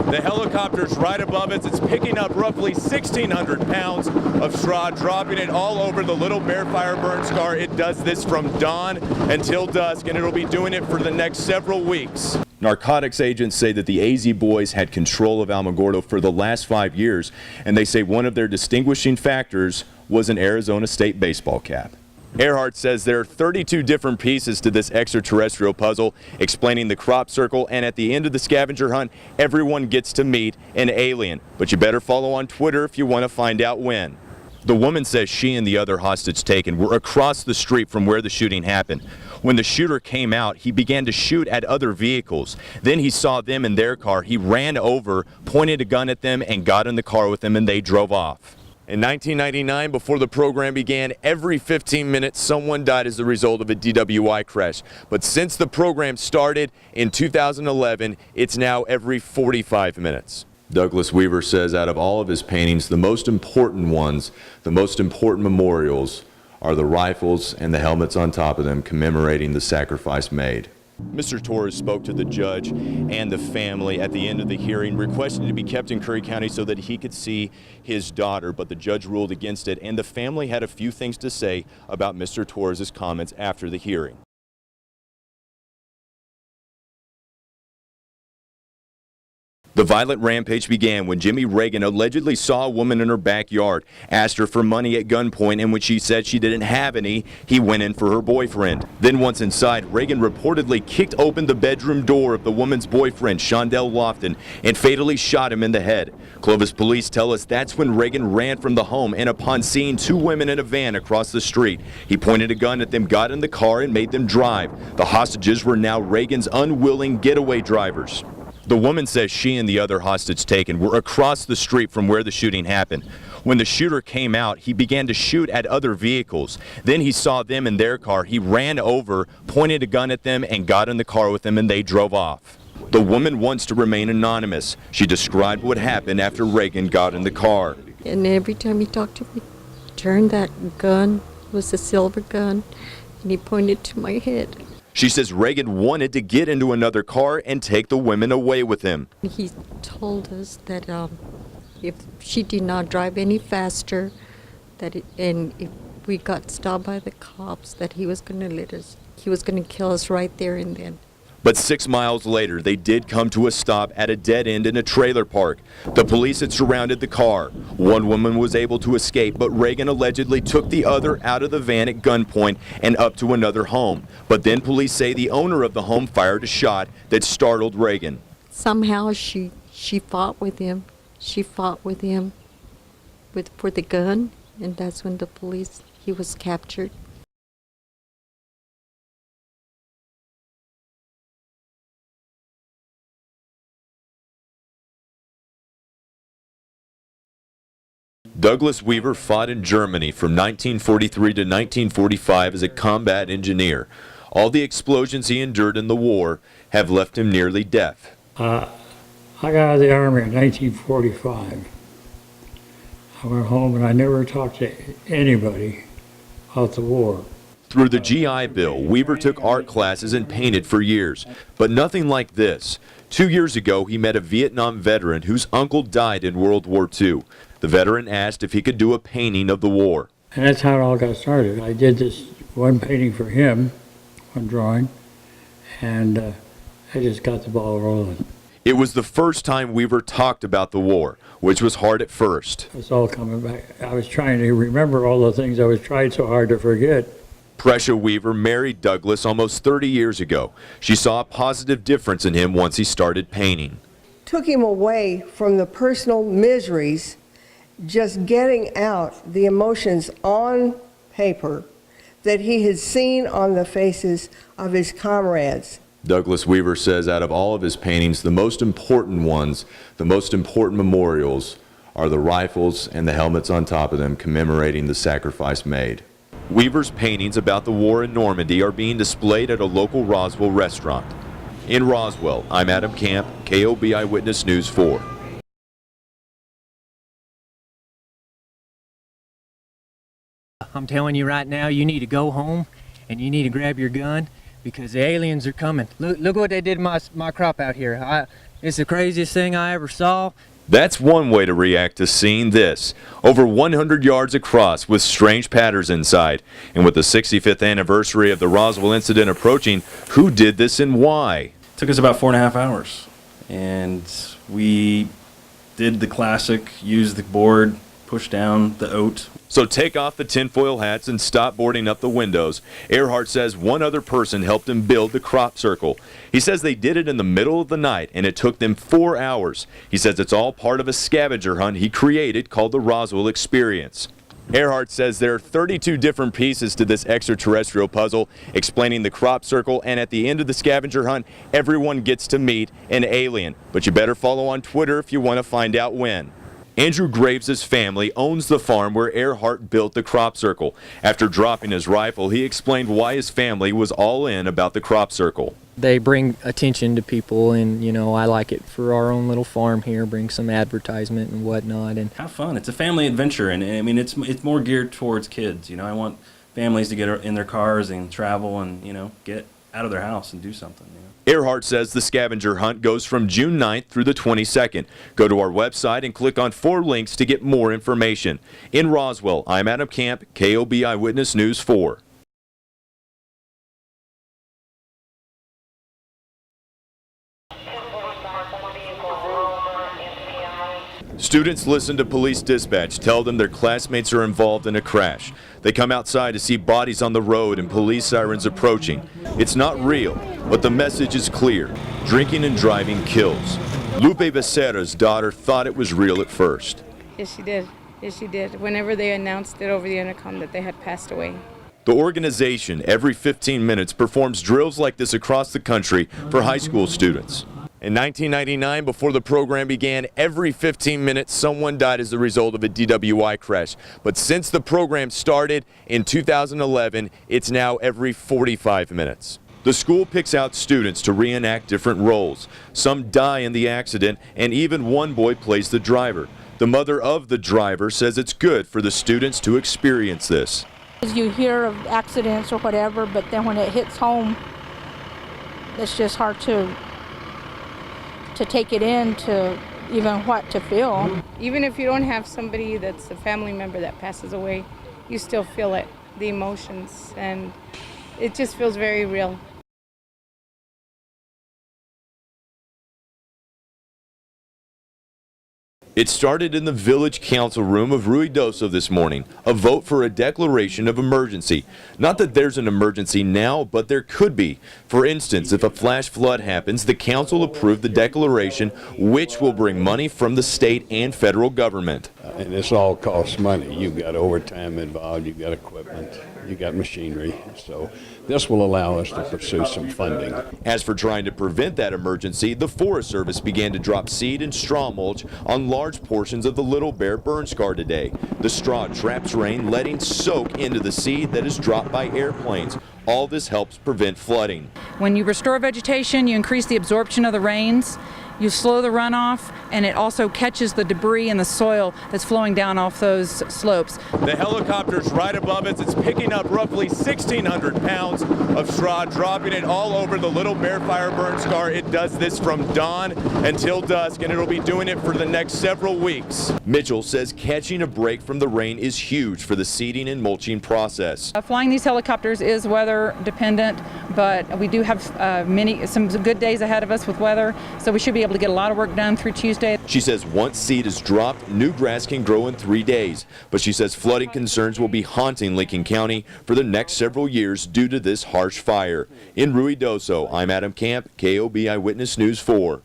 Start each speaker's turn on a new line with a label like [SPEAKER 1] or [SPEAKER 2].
[SPEAKER 1] The helicopter's right above us. It's picking up roughly 1,600 pounds of straw, dropping it all over the Little Bear Fire Burn Scar. It does this from dawn until dusk, and it'll be doing it for the next several weeks. Narcotics agents say that the AZ boys had control of Alamogordo for the last 5 years, and they say one of their distinguishing factors was an Arizona State baseball cap. Earhart says there are 32 different pieces to this extraterrestrial puzzle, explaining the crop circle, and at the end of the scavenger hunt, everyone gets to meet an alien. But you better follow on Twitter if you want to find out when. The woman says she and the other hostage taken were across the street from where the shooting happened. When the shooter came out, he began to shoot at other vehicles. Then he saw them in their car. He ran over, pointed a gun at them, and got in the car with them, and they drove off. In 1999, before the program began, every 15 minutes someone died as a result of a DWI crash. But since the program started in 2011, it's now every 45 minutes. Douglas Weaver says out of all of his paintings, the most important ones, the most important memorials, are the rifles and the helmets on top of them commemorating the sacrifice made. Mr. Torres spoke to the judge and the family at the end of the hearing, requesting to be kept in Curry County so that he could see his daughter, but the judge ruled against it, and the family had a few things to say about Mr. Torres' comments after the hearing. The violent rampage began when Jimmy Reagan allegedly saw a woman in her backyard, asked her for money at gunpoint, and when she said she didn't have any, he went in for her boyfriend. Then once inside, Reagan reportedly kicked open the bedroom door of the woman's boyfriend, Shondell Lofton, and fatally shot him in the head. Clovis police tell us that's when Reagan ran from the home, and upon seeing two women in a van across the street, he pointed a gun at them, got in the car, and made them drive. The hostages were now Reagan's unwilling getaway drivers. The woman says she and the other hostage taken were across the street from where the shooting happened. When the shooter came out, he began to shoot at other vehicles. Then he saw them in their car. He ran over, pointed a gun at them, and got in the car with them, and they drove off. The woman wants to remain anonymous. She described what happened after Reagan got in the car.
[SPEAKER 2] And every time he talked to me, he turned that gun, it was a silver gun, and he pointed to my head.
[SPEAKER 1] She says Reagan wanted to get into another car and take the women away with him.
[SPEAKER 2] He told us that if she did not drive any faster, and if we got stopped by the cops, that he was going to kill us right there and then.
[SPEAKER 1] But 6 miles later, they did come to a stop at a dead end in a trailer park. The police had surrounded the car. One woman was able to escape, but Reagan allegedly took the other out of the van at gunpoint and up to another home. But then police say the owner of the home fired a shot that startled Reagan.
[SPEAKER 2] Somehow she fought with him. She fought with him for the gun, and that's when he was captured.
[SPEAKER 1] Douglas Weaver fought in Germany from 1943 to 1945 as a combat engineer. All the explosions he endured in the war have left him nearly deaf.
[SPEAKER 3] I got out of the Army in 1945. I went home and I never talked to anybody about the war.
[SPEAKER 1] Through the GI Bill, Weaver took art classes and painted for years, but nothing like this. 2 years ago, he met a Vietnam veteran whose uncle died in World War II. The veteran asked if he could do a painting of the war.
[SPEAKER 3] And that's how it all got started. I did this one painting for him, one drawing, and I just got the ball rolling.
[SPEAKER 1] It was the first time Weaver talked about the war, which was hard at first.
[SPEAKER 3] It's all coming back. I was trying to remember all the things I was trying so hard to forget.
[SPEAKER 1] Prescia Weaver married Douglas almost 30 years ago. She saw a positive difference in him once he started painting.
[SPEAKER 4] Took him away from the personal miseries, just getting out the emotions on paper that he had seen on the faces of his comrades.
[SPEAKER 1] Douglas Weaver says out of all of his paintings, the most important ones, the most important memorials, are the rifles and the helmets on top of them commemorating the sacrifice made. Weaver's paintings about the war in Normandy are being displayed at a local Roswell restaurant. In Roswell, I'm Adam Camp, KOB Eyewitness News 4.
[SPEAKER 5] I'm telling you right now, you need to go home and you need to grab your gun, because the aliens are coming. Look what they did to my crop out here. It's the craziest thing I ever saw.
[SPEAKER 1] That's one way to react to seeing this. Over 100 yards across with strange patterns inside. And with the 65th anniversary of the Roswell incident approaching, who did this and why?
[SPEAKER 6] It took us about 4.5 hours. And we did the classic, use the board, push down the oat.
[SPEAKER 1] So take off the tinfoil hats and stop boarding up the windows. Earhart says one other person helped him build the crop circle. He says they did it in the middle of the night and it took them 4 hours. He says it's all part of a scavenger hunt he created called the Roswell Experience. Earhart says there are 32 different pieces to this extraterrestrial puzzle explaining the crop circle, and at the end of the scavenger hunt, everyone gets to meet an alien. But you better follow on Twitter if you want to find out when. Andrew Graves' family owns the farm where Earhart built the crop circle. After dropping his rifle, he explained why his family was all in about the crop circle.
[SPEAKER 5] They bring attention to people, and I like it for our own little farm here, bring some advertisement and whatnot. And
[SPEAKER 6] Have fun. It's a family adventure, and I mean it's more geared towards kids. I want families to get in their cars and travel and get out of their house and do something.
[SPEAKER 1] Earhart says the scavenger hunt goes from June 9th through the 22nd. Go to our website and click on 4 links to get more information. In Roswell, I'm Adam Camp, KOB Eyewitness News 4. Students listen to police dispatch, tell them their classmates are involved in a crash. They come outside to see bodies on the road and police sirens approaching. It's not real, but the message is clear. Drinking and driving kills. Lupe Becerra's daughter thought it was real at first.
[SPEAKER 7] Yes, she did. Yes, she did. Whenever they announced it over the intercom that they had passed away.
[SPEAKER 1] The organization, every 15 minutes, performs drills like this across the country for high school students. In 1999, before the program began, every 15 minutes someone died as a result of a DWI crash. But since the program started in 2011, it's now every 45 minutes. The school picks out students to reenact different roles. Some die in the accident, and even one boy plays the driver. The mother of the driver says it's good for the students to experience this.
[SPEAKER 8] You hear of accidents or whatever, but then when it hits home, it's just hard to take it in, to even what to feel.
[SPEAKER 7] Even if you don't have somebody that's a family member that passes away, you still feel it, the emotions, and it just feels very real.
[SPEAKER 1] It started in the village council room of Ruidoso this morning, a vote for a declaration of emergency. Not that there's an emergency now, but there could be. For instance, if a flash flood happens, the council approved the declaration, which will bring money from the state and federal government.
[SPEAKER 9] And this all costs money. You've got overtime involved, you've got equipment, you've got machinery. So this will allow us to pursue some funding.
[SPEAKER 1] As for trying to prevent that emergency, the Forest Service began to drop seed and straw mulch on large portions of the Little Bear burn scar today. The straw traps rain, letting soak into the seed that is dropped by airplanes. All this helps prevent flooding.
[SPEAKER 10] When you restore vegetation, you increase the absorption of the rains, you slow the runoff, and it also catches the debris in the soil that's flowing down off those slopes.
[SPEAKER 1] The helicopter's right above us. It's picking up roughly 1,600 pounds of straw, dropping it all over the Little Bear fire burn scar. It does this from dawn until dusk, and it'll be doing it for the next several weeks. Mitchell says catching a break from the rain is huge for the seeding and mulching process.
[SPEAKER 10] Flying these helicopters is weather dependent, but we do have some good days ahead of us with weather, so we should be able to get a lot of work done through Tuesday.
[SPEAKER 1] She says once seed is dropped, new grass can grow in 3 days. But she says flooding concerns will be haunting Lincoln County for the next several years due to this harsh fire. In Ruidoso, I'm Adam Camp, KOB Eyewitness News 4.